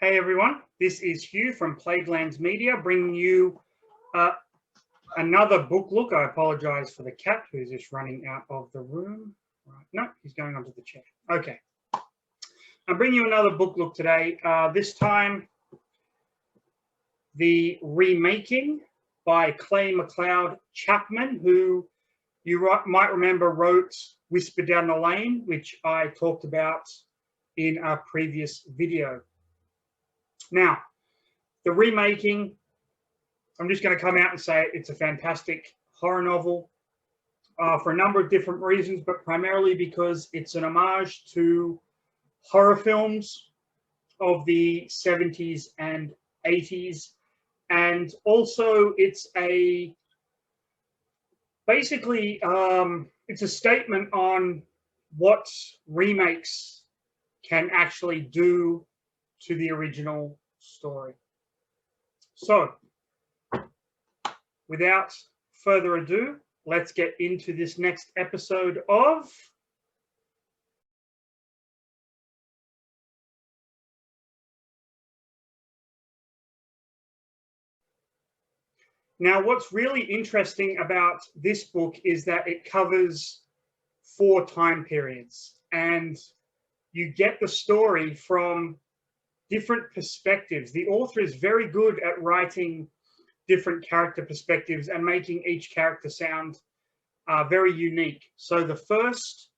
Hey everyone, this is Hugh from Plaguelands Media bringing you another book look. I apologize for the cat who's just running out of the room. Right. No, he's going onto the chair. Okay. I'm bringing you another book look today. This time, the Remaking by Clay McLeod Chapman, who you might remember wrote Whisper Down the Lane, which I talked about in a previous video. Now, the Remaking, I'm just going to come out and say it's a fantastic horror novel for a number of different reasons, but primarily because it's an homage to horror films of the 70s and 80s. And also it's basically it's a statement on what remakes can actually do to the original story. So, without further ado, let's get into this next episode of Now, what's really interesting about this book is that it covers 4 time periods, and you get the story from different perspectives. The author is very good at writing different character perspectives and making each character sound very unique. So the first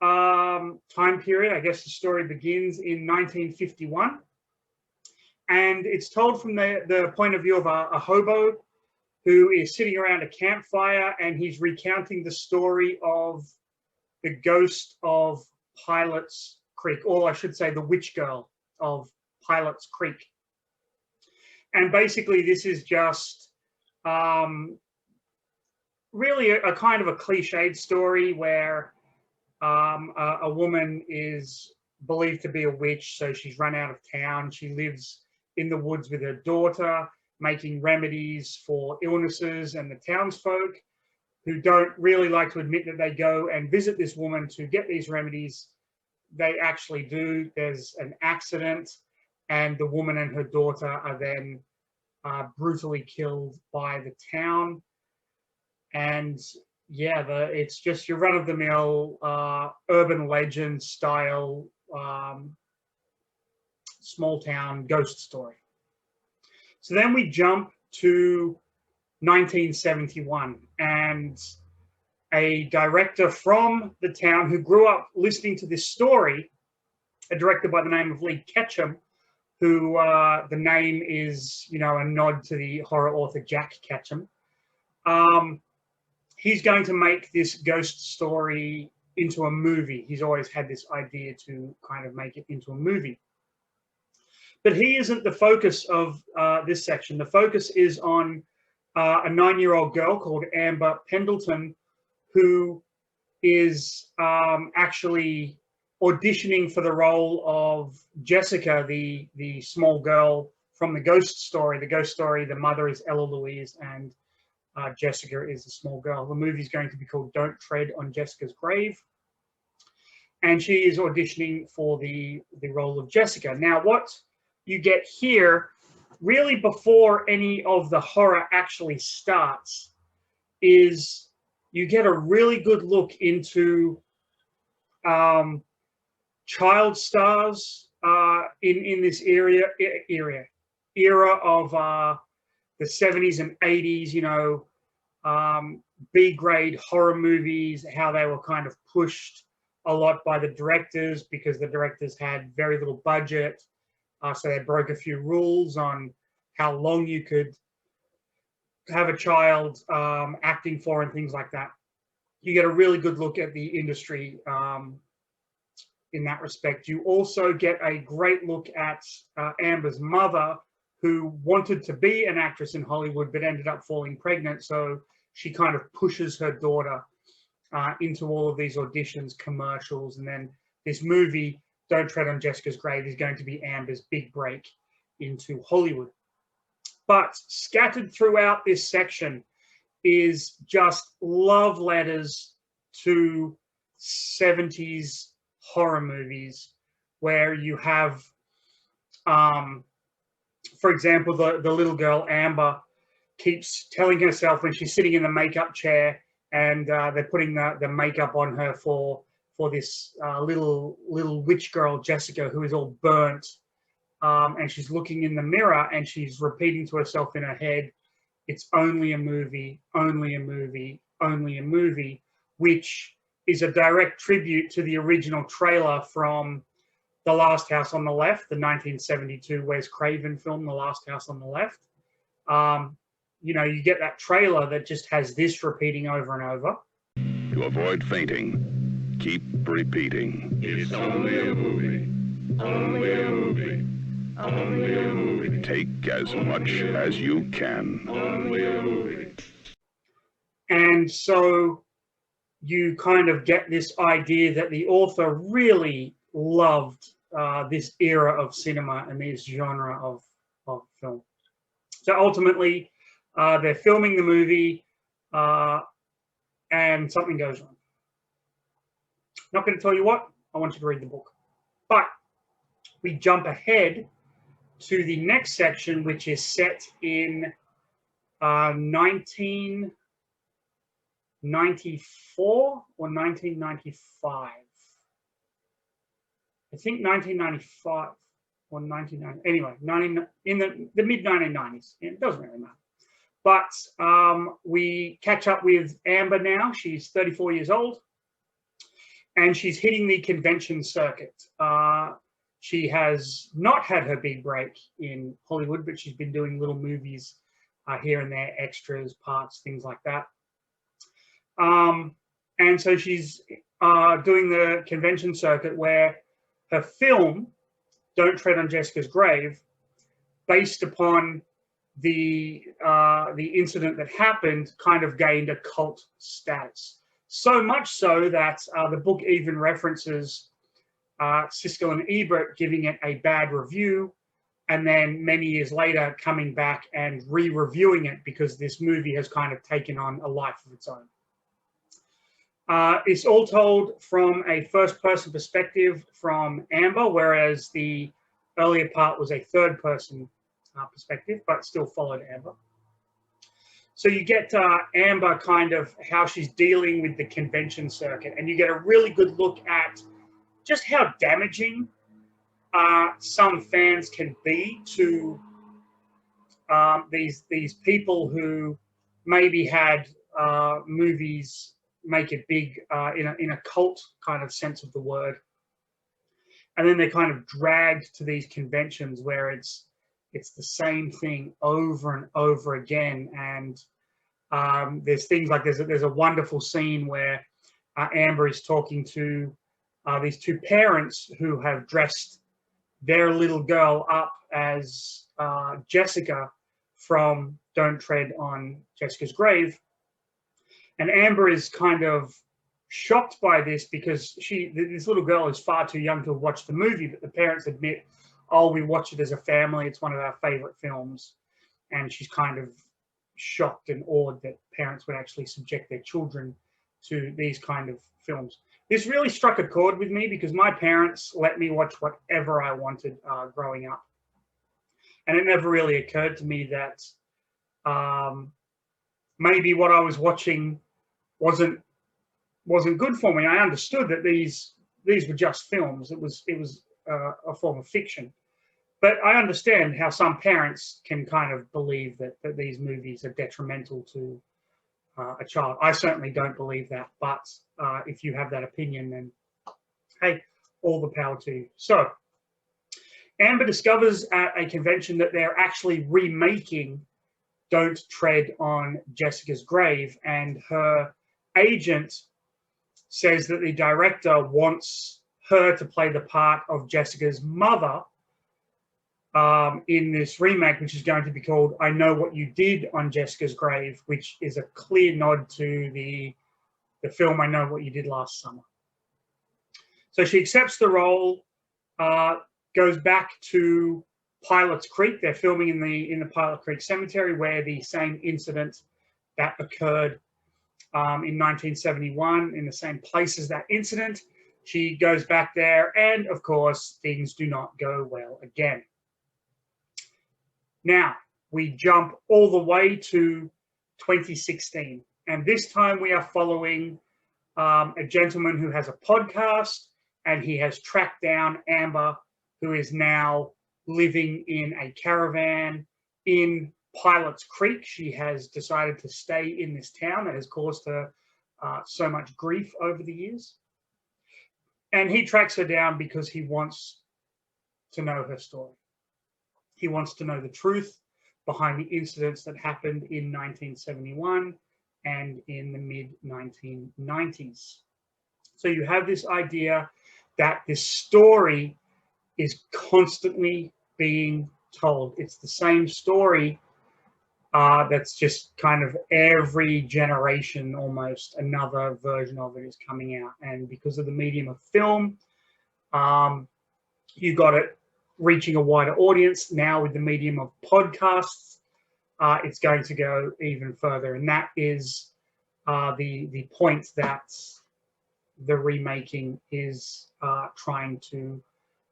time period, I guess the story begins in 1951, and it's told from the point of view of a hobo who is sitting around a campfire, and he's recounting the story of the ghost of Pilot's Creek, or I should say the witch girl of Pilot's Creek. And basically this is just really a kind of a cliched story where a woman is believed to be a witch, so she's run out of town. She lives in the woods with her daughter, making remedies for illnesses, and the townsfolk, who don't really like to admit that they go and visit this woman to get these remedies, they actually do. There's an accident, and the woman and her daughter are then brutally killed by the town. And yeah, it's just your run-of-the-mill urban legend style small town ghost story. So then we jump to 1971, and a director from the town who grew up listening to this story, a director by the name of Lee Ketchum, who the name is, a nod to the horror author Jack Ketchum. He's going to make this ghost story into a movie. He's always had this idea to kind of make it into a movie. But he isn't the focus of this section. The focus is on a 9-year-old girl called Amber Pendleton, who is actually auditioning for the role of Jessica, the small girl from the ghost story. The ghost story, the mother is Ella Louise, and Jessica is the small girl. The movie is going to be called Don't Tread on Jessica's Grave. And she is auditioning for the role of Jessica. Now, what you get here, really before any of the horror actually starts, is you get a really good look into child stars in this era of the 70s and 80s, B-grade horror movies, how they were kind of pushed a lot by the directors because the directors had very little budget. So they broke a few rules on how long you could have a child acting for and things like that. You get a really good look at the industry in that respect. You also get a great look at Amber's mother, who wanted to be an actress in Hollywood but ended up falling pregnant. So she kind of pushes her daughter into all of these auditions, commercials, and then this movie, Don't Tread on Jessica's Grave, is going to be Amber's big break into Hollywood. But scattered throughout this section is just love letters to 70s horror movies, where you have For example, the little girl Amber keeps telling herself when she's sitting in the makeup chair and they're putting the makeup on her for this little witch girl Jessica, who is all burnt, and she's looking in the mirror and she's repeating to herself in her head, "It's only a movie, only a movie, only a movie," which is a direct tribute to the original trailer from The Last House on the Left, the 1972 Wes Craven film, The Last House on the Left. You know, you get that trailer that just has this repeating over and over. To avoid fainting, keep repeating. It's only a movie. Only a movie. Only a movie. Take as much as you can. Only a movie. And so you kind of get this idea that the author really loved this era of cinema and this genre of film. So ultimately, they're filming the movie and something goes wrong. Not going to tell you what, I want you to read the book. But we jump ahead to the next section, which is set in 1994 or 1995. I think 1995 or 1990. Anyway, in the mid 1990s. It doesn't really matter. But we catch up with Amber now. She's 34 years old, and she's hitting the convention circuit. She has not had her big break in Hollywood, but she's been doing little movies here and there, extras, parts, things like that. And so she's doing the convention circuit where her film, Don't Tread on Jessica's Grave, based upon the incident that happened, kind of gained a cult status. So much so that the book even references Siskel and Ebert giving it a bad review, and then many years later coming back and re-reviewing it because this movie has kind of taken on a life of its own. It's all told from a first-person perspective from Amber, whereas the earlier part was a third-person perspective, but still followed Amber. So you get Amber kind of how she's dealing with the convention circuit, and you get a really good look at just how damaging some fans can be to these people who maybe had movies make it big in a cult kind of sense of the word, and then they're kind of dragged to these conventions where it's the same thing over and over again. And there's things like there's a wonderful scene where Amber is talking to these two parents who have dressed their little girl up as Jessica from Don't Tread on Jessica's Grave. And Amber is kind of shocked by this because this little girl is far too young to have watched the movie, but the parents admit, "Oh, we watch it as a family. It's one of our favorite films." And she's kind of shocked and awed that parents would actually subject their children to these kind of films. This really struck a chord with me because my parents let me watch whatever I wanted growing up. And it never really occurred to me that maybe what I was watching wasn't good for me. I understood that these were just films. It was a form of fiction. But I understand how some parents can kind of believe that these movies are detrimental to a child. I certainly don't believe that, but if you have that opinion, then hey, all the power to you. So Amber discovers at a convention that they're actually remaking Don't Tread on Jessica's Grave, and her agent says that the director wants her to play the part of Jessica's mother in this remake, which is going to be called I Know What You Did on Jessica's Grave, which is a clear nod to the film I Know What You Did Last Summer. So she accepts the role, goes back to Pilot's Creek. They're filming in the Pilot Creek Cemetery, where the same incident that occurred in 1971, in the same place as that incident. She goes back there, and of course, things do not go well again. Now, we jump all the way to 2016. And this time we are following a gentleman who has a podcast, and he has tracked down Amber, who is now living in a caravan in Pilot's Creek. She has decided to stay in this town that has caused her so much grief over the years. And he tracks her down because he wants to know her story. He wants to know the truth behind the incidents that happened in 1971 and in the mid-1990s. So you have this idea that this story is constantly being told. It's the same story that's just kind of every generation, almost another version of it is coming out. And because of the medium of film, you got it reaching a wider audience. Now with the medium of podcasts, it's going to go even further. And that is the point that the remaking is trying to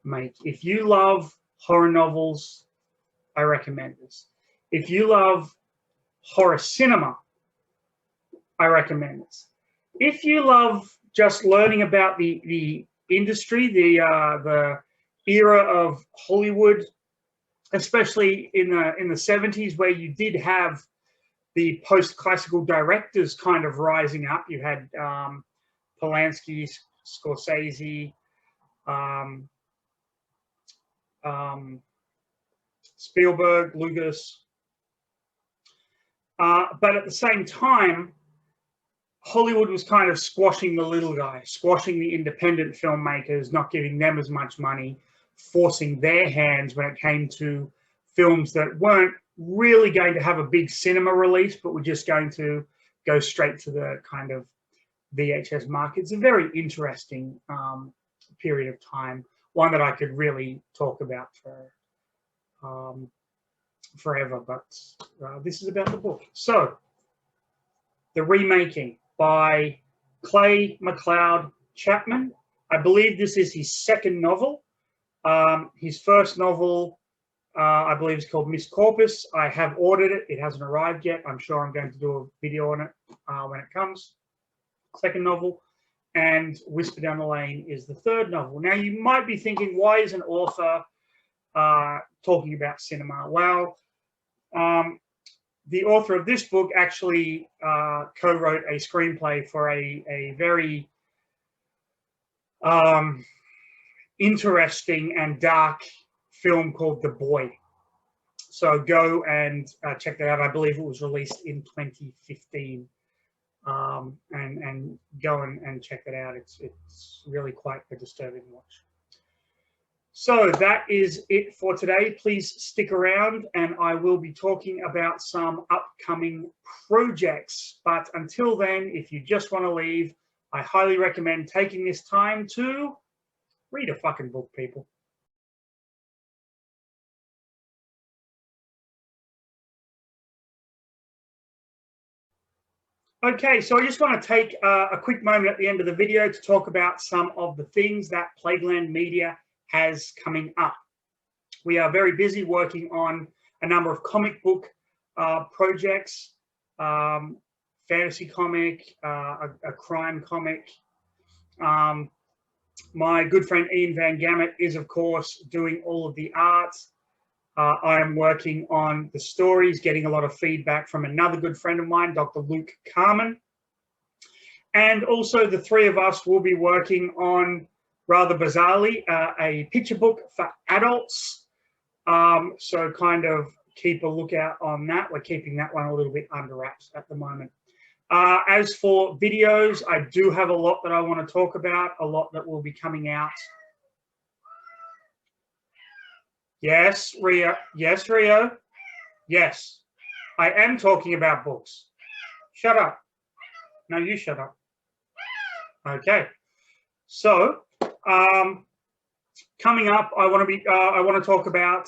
make. If you love horror novels, I recommend this. If you love horror cinema, I recommend this. If you love just learning about the industry, the era of Hollywood, especially in the 70s, where you did have the post-classical directors kind of rising up. You had Polanski, Scorsese, Spielberg, Lucas. But at the same time, Hollywood was kind of squashing the little guy, squashing the independent filmmakers, not giving them as much money, forcing their hands when it came to films that weren't really going to have a big cinema release, but were just going to go straight to the kind of VHS market. It's a very interesting period of time, one that I could really talk about for forever, but this is about the book. So, The Remaking by Clay McLeod Chapman. I believe this is his second novel. His first novel, I believe, is called Miss Corpus. I have ordered it. It hasn't arrived yet. I'm sure I'm going to do a video on it when it comes. Second novel. And Whisper Down the Lane is the third novel. Now, you might be thinking, why is an author talking about cinema? Well, the author of this book actually co-wrote a screenplay for a very interesting and dark film called The Boy. So go and check that out. I believe it was released in 2015. And go and check that out. It's really quite a disturbing watch. So that is it for today. Please stick around and I will be talking about some upcoming projects. But until then, if you just want to leave, I highly recommend taking this time to read a fucking book, people. Okay, so I just want to take a quick moment at the end of the video to talk about some of the things that Plagueland Media has coming up. We are very busy working on a number of comic book projects, fantasy comic, a crime comic. My good friend Ian Van Gammett is, of course, doing all of the art. I am working on the stories, getting a lot of feedback from another good friend of mine, Dr. Luke Carmen. And also the three of us will be working on, rather bizarrely, a picture book for adults. So kind of keep a lookout on that. We're keeping that one a little bit under wraps at the moment. As for videos, I do have a lot that I want to talk about, a lot that will be coming out. Yes, Rio. Yes, Rio. Yes, I am talking about books. Shut up. No, you shut up. Okay. So, coming up, I want to talk about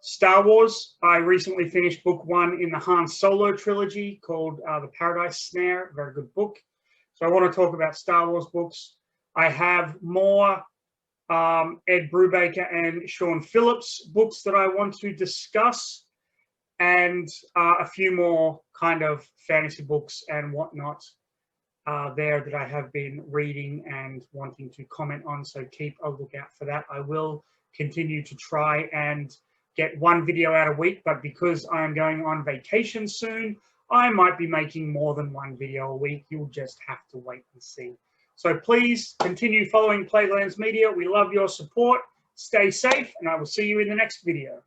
Star Wars. I recently finished book 1 in the Han Solo trilogy called The Paradise Snare. Very good book. So I want to talk about Star Wars books. I have more Ed Brubaker and Sean Phillips books that I want to discuss, and a few more kind of fantasy books and whatnot there that I have been reading and wanting to comment on. So keep a lookout for that. I will continue to try and get one video out a week, but because I'm going on vacation soon, I might be making more than one video a week. You'll just have to wait and see. So please continue following Playlands Media. We love your support. Stay safe, and I will see you in the next video.